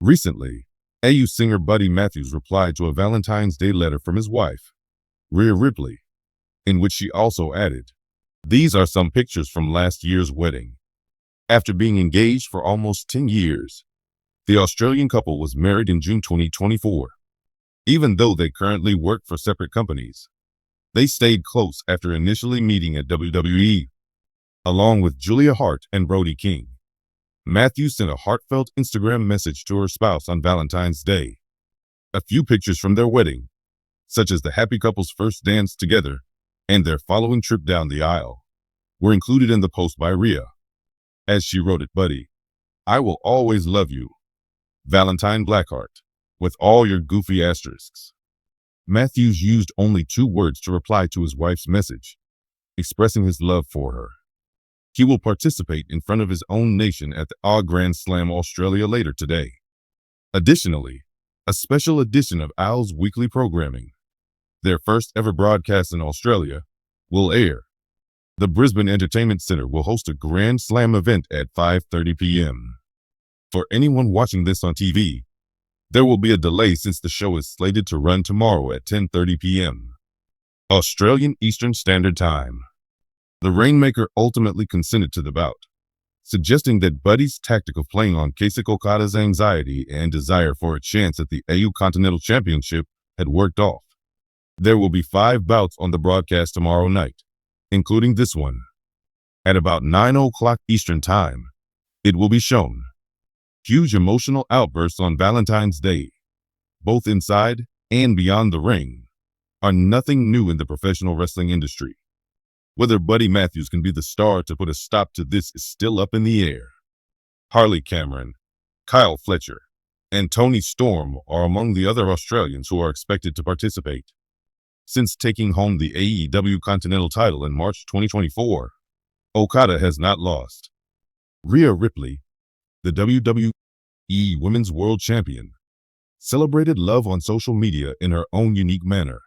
Recently, AU singer Buddy Matthews replied to a Valentine's Day letter from his wife, Rhea Ripley, in which she also added, "These are some pictures from last year's wedding." After being engaged for almost 10 years, the Australian couple was married in June 2024. Even though they currently work for separate companies, they stayed close after initially meeting at WWE, along with Julia Hart and Brody King. Matthews sent a heartfelt Instagram message to her spouse on Valentine's Day. A few pictures from their wedding, such as the happy couple's first dance together and their following trip down the aisle, were included in the post by Rhea. As she wrote it, "Buddy, I will always love you, Valentine Blackheart, with all your goofy asterisks." Matthews used only 2 words to reply to his wife's message, expressing his love for her. He will participate in front of his own nation at the AW Grand Slam Australia later today. Additionally, a special edition of AW's weekly programming, their first ever broadcast in Australia, will air. The Brisbane Entertainment Centre will host a Grand Slam event at 5:30 p.m. For anyone watching this on TV, there will be a delay since the show is slated to run tomorrow at 10:30 p.m. Australian Eastern Standard Time. The Rainmaker ultimately consented to the bout, suggesting that Buddy's tactic of playing on Kazuchika Okada's anxiety and desire for a chance at the AU Continental Championship had worked off. There will be 5 bouts on the broadcast tomorrow night, including this one. At about 9 o'clock Eastern Time, it will be shown. Huge emotional outbursts on Valentine's Day, both inside and beyond the ring, are nothing new in the professional wrestling industry. Whether Buddy Matthews can be the star to put a stop to this is still up in the air. Harley Cameron, Kyle Fletcher, and Tony Storm are among the other Australians who are expected to participate. Since taking home the AEW Continental title in March 2024, Okada has not lost. Rhea Ripley, the WWE Women's World Champion, celebrated love on social media in her own unique manner.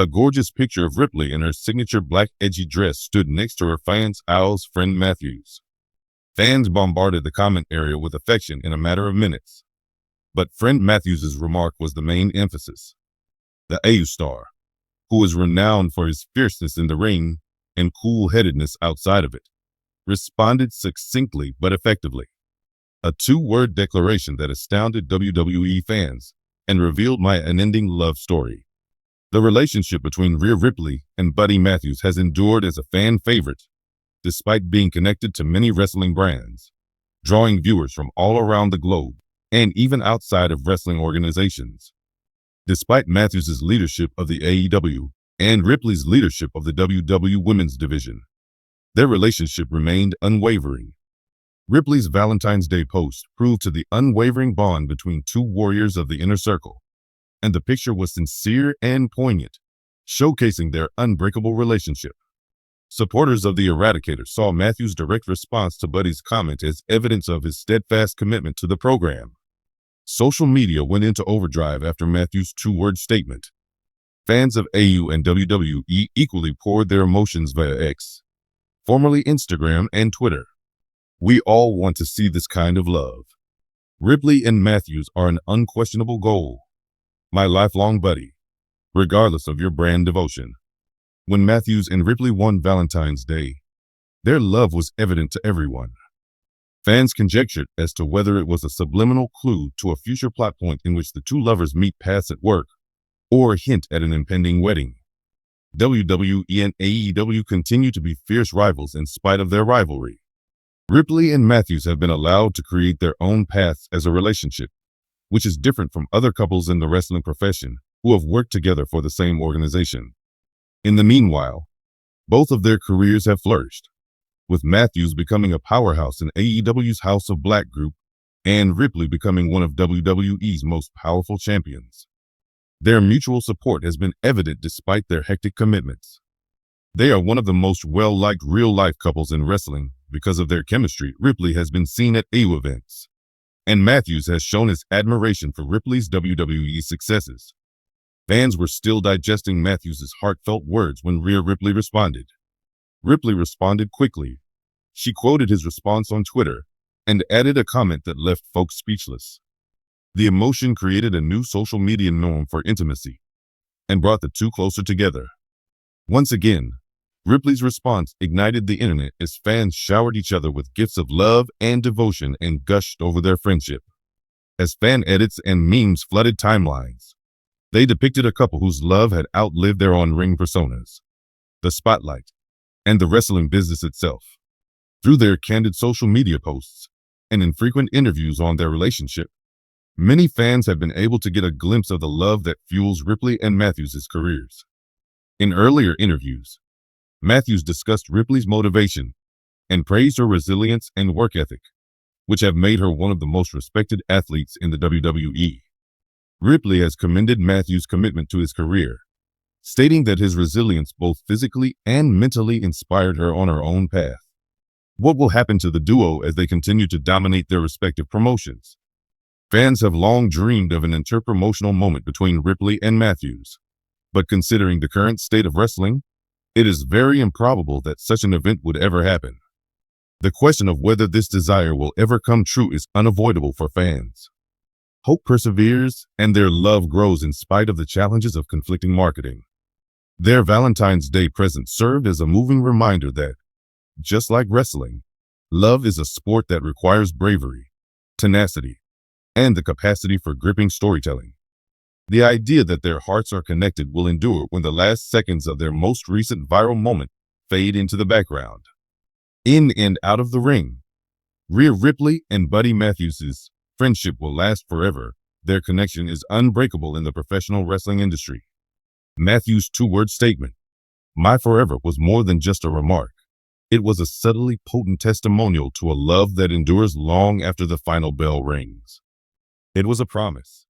A gorgeous picture of Ripley in her signature black edgy dress stood next to her fans' Al's friend Matthews. Fans bombarded the comment area with affection in a matter of minutes, but friend Matthews' remark was the main emphasis. The AU star, who is renowned for his fierceness in the ring and cool-headedness outside of it, responded succinctly but effectively. A 2-word declaration that astounded WWE fans and revealed my unending love story. The relationship between Rhea Ripley and Buddy Matthews has endured as a fan favorite, despite being connected to many wrestling brands, drawing viewers from all around the globe and even outside of wrestling organizations. Despite Matthews' leadership of the AEW and Ripley's leadership of the WWE Women's Division, their relationship remained unwavering. Ripley's Valentine's Day post proved to the unwavering bond between 2 warriors of the inner circle, and the picture was sincere and poignant, showcasing their unbreakable relationship. Supporters of the Eradicator saw Matthews' direct response to Buddy's comment as evidence of his steadfast commitment to the program. Social media went into overdrive after Matthews' 2-word statement. Fans of AU and WWE equally poured their emotions via X, formerly Instagram and Twitter. We all want to see this kind of love. Ripley and Matthews are an unquestionable goal. My lifelong buddy, regardless of your brand devotion. When Matthews and Ripley won Valentine's Day, their love was evident to everyone. Fans conjectured as to whether it was a subliminal clue to a future plot point in which the 2 lovers meet paths at work, or a hint at an impending wedding. WWE and AEW continue to be fierce rivals in spite of their rivalry. Ripley and Matthews have been allowed to create their own paths as a relationship, which is different from other couples in the wrestling profession who have worked together for the same organization. In the meanwhile, both of their careers have flourished, with Matthews becoming a powerhouse in AEW's House of Black group and Ripley becoming one of WWE's most powerful champions. Their mutual support has been evident despite their hectic commitments. They are one of the most well-liked real-life couples in wrestling because of their chemistry. Ripley has been seen at AU events, and Matthews has shown his admiration for Ripley's WWE successes. Fans were still digesting Matthews' heartfelt words when Rhea Ripley responded. Ripley responded quickly. She quoted his response on Twitter and added a comment that left folks speechless. The emotion created a new social media norm for intimacy and brought the two closer together. Once again, Ripley's response ignited the internet as fans showered each other with gifts of love and devotion and gushed over their friendship. As fan edits and memes flooded timelines, they depicted a couple whose love had outlived their on-ring personas, the spotlight, and the wrestling business itself. Through their candid social media posts and infrequent interviews on their relationship, many fans have been able to get a glimpse of the love that fuels Ripley and Matthews' careers. In earlier interviews, Matthews discussed Ripley's motivation and praised her resilience and work ethic, which have made her one of the most respected athletes in the WWE. Ripley has commended Matthews' commitment to his career, stating that his resilience both physically and mentally inspired her on her own path. What will happen to the duo as they continue to dominate their respective promotions? Fans have long dreamed of an interpromotional moment between Ripley and Matthews, but considering the current state of wrestling, it is very improbable that such an event would ever happen. The question of whether this desire will ever come true is unavoidable for fans. Hope perseveres, and their love grows in spite of the challenges of conflicting marketing. Their Valentine's Day present served as a moving reminder that, just like wrestling, love is a sport that requires bravery, tenacity, and the capacity for gripping storytelling. The idea that their hearts are connected will endure when the last seconds of their most recent viral moment fade into the background. In and out of the ring, Rhea Ripley and Buddy Matthews' friendship will last forever. Their connection is unbreakable in the professional wrestling industry. Matthews' two-word statement, "My forever," was more than just a remark. It was a subtly potent testimonial to a love that endures long after the final bell rings. It was a promise